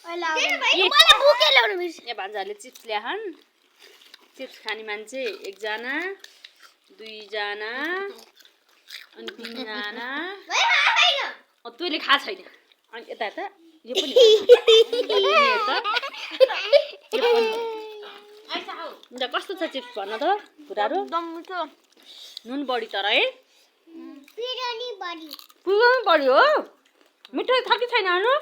मलाई भुके ल्याउनु मिस ए भान्जाले chips ल्याहन chips खाने मान्छे एकजना दुईजना अनि तीनजना तैँले खा छैन अनि यता यता यो पनि कस्तो छ चिप्स भन्न त कुराहरू नुन बढी तर है पुग्नु बढी हो मिठाई छ कि छैन अनु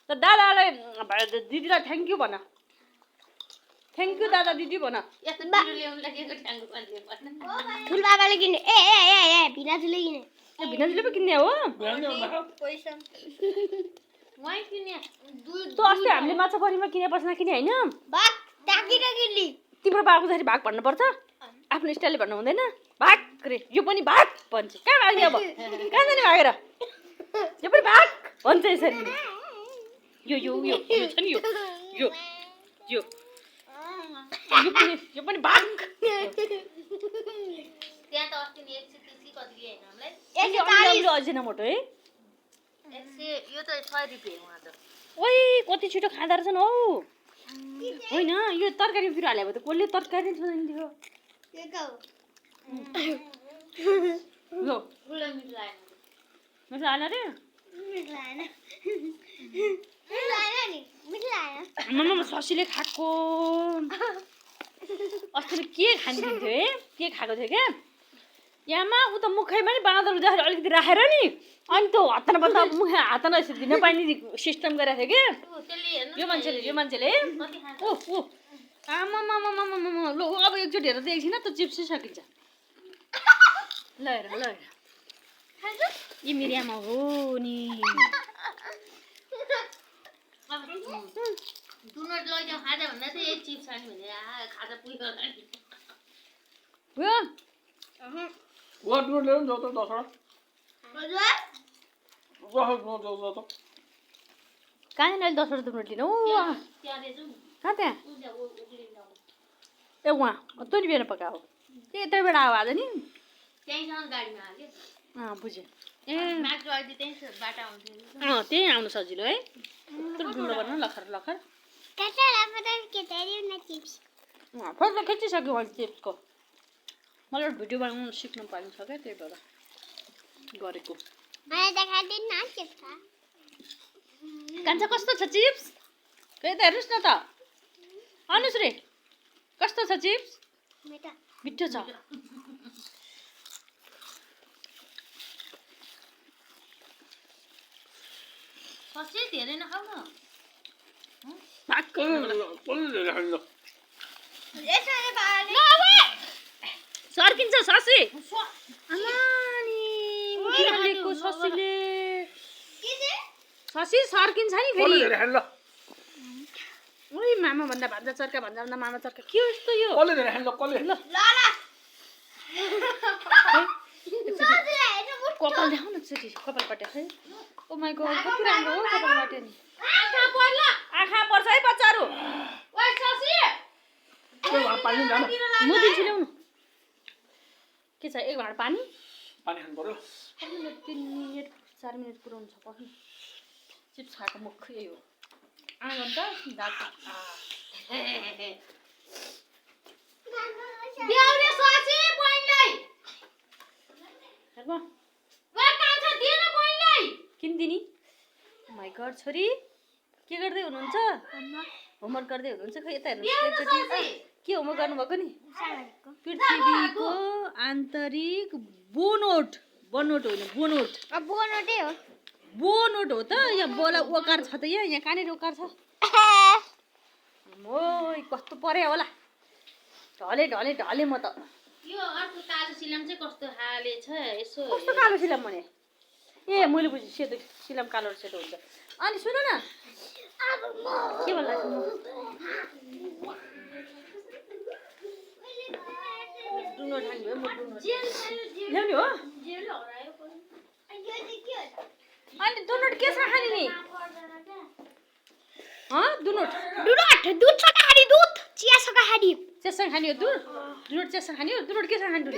त दादालाई दिदीलाई थ्याङ्क यू भन थ्याङ्क यू दादा दिदी भन ठुलबाबाले किन्ने ए भिनाजुले किन्ने भिनाजुले पो किन्ने हो तँ अस्ति हामीले माछा परीमा किने पछि नकिने होइन तिम्रो बाबुको जसरी भाग भन्नुपर्छ आफ्नो स्टाइलले भन्नु हुँदैन भाग रे यो पनि भाग भन्छ कहाँ भाग्ने अब कहाँ जाने भागेर यो पनि भाग भन्छ यसरी यो यो यो यो छ नि यो यो यो यो पनि भाग त्यहाँ त अस्ति नि 130 कति लिए हैन हामीलाई अझै मोटो है 100 यो त 100 रुपैयाँ हो आज ओइ कति छिटो खाँदा रहेछन् हौ होइन यो तरकारी फिर हाले भए त कसले तरकारी छोड्दैन थियो लो फुल मिठ लाग्यो मिठो हाल्न रे मम्मा ससीले खाएको अस्ति के खानिदिन्थ्यो है के खाएको थियो क्या यामा उ त मुखैमा नि बाँदर हुँदाखेरि अलिकति राखेर नि अनि त्यो हातमा मुख हातमा यसरी दिन पाइने सिस्टम गरेको थियो कि यो मान्छेले ओ आमा लो अब एकचोटि हेरेर त एकछिन त चिप्सै सकिन्छ ल हेर यी मेरो आमा हो नि दुनट लैजाऊ खाजा भन्दा त एक चिप्स खाने भने खाजा पुग्यो What do you learn, Doctor? कहाँ अहिले 10 रुपियाँ दुनट लिनु कहाँ त्यहाँ ए उहाँ तैँले बिहान पकाएको यतैबाट आयो आज नि त्यहीँसँग गाडीमा हाल्यो बुझेँ ए मात्र अहिले त्यही बाटो आउँथ्यो त्यही आउनु सजिलो है ढुङ्गो गर्नु लखर फोटो खिचिसक्यो मैले चिप्सको मलाई भिडियो बनाउनु सिक्नु पाइन्छ क्या त्यही भएर गरेको कान्छ कस्तो छ चिप्स त्यही त हेर्नुहोस् न त अनुश्री कस्तो छ चिप्स मिठो छ सबै धेरै नखाऊ न सर्किन्छ ससी अमानीको ससीले ससी सर्किन्छ नि फेरि ओइ मामा भन्दा भान्जा चर्का मामा चर्का के हो यस्तो यो कपाल देखाउ न एकचोटि कपाल काट्यो खै ओ माइ गॉड कति राम्रो हो कपाल काट्यो नि आँखा पर्छ है बच्चाहरू म दिन्छु ल्याउनु के छ एक भाँडा पानी खानु पर्यो 3 मिनेट 4 मिनेट पुराउनु छ पर्छ चिप्स खाएको मुख यही हो आँगन त दाजु ब्याउले ससी बहिनीलाई हेर्नु वा कान्छ दिएन बहिनीलाई किन्दिनी माइ गॉड छोरी के गर्दै हुनुहुन्छ होमवर्क गर्दै हुनुहुन्छ खै यता हेर्नुहोस् एकचोटि के होमवर्क गर्नुभएको नि पृथ्वीको आन्तरिक बोनोट होइन बोनोट हो त यहाँ बोला ओकार छ त यहाँ कहाँनिर ओकार छ मोइ कस्तो पर्यो होला ढले म त यो अर्को कालो सिलाम चाहिँ कस्तो हाले छ यसो कस्तो कालो सिलाम भने ए मैले बुझेँ सेतो सिलाम कालो र सेतो हुन्छ अनि सुन न के भन्ला दुनो ठानी भयो म दुनो ल्याउने हो अनि दुनोट के छ खाने नि दुनोट दुध छ खानी दुध चिया छ खानी चियासँग खाने हो दुनोट चियासँग खाने हो दुनोट के छ खाने दुध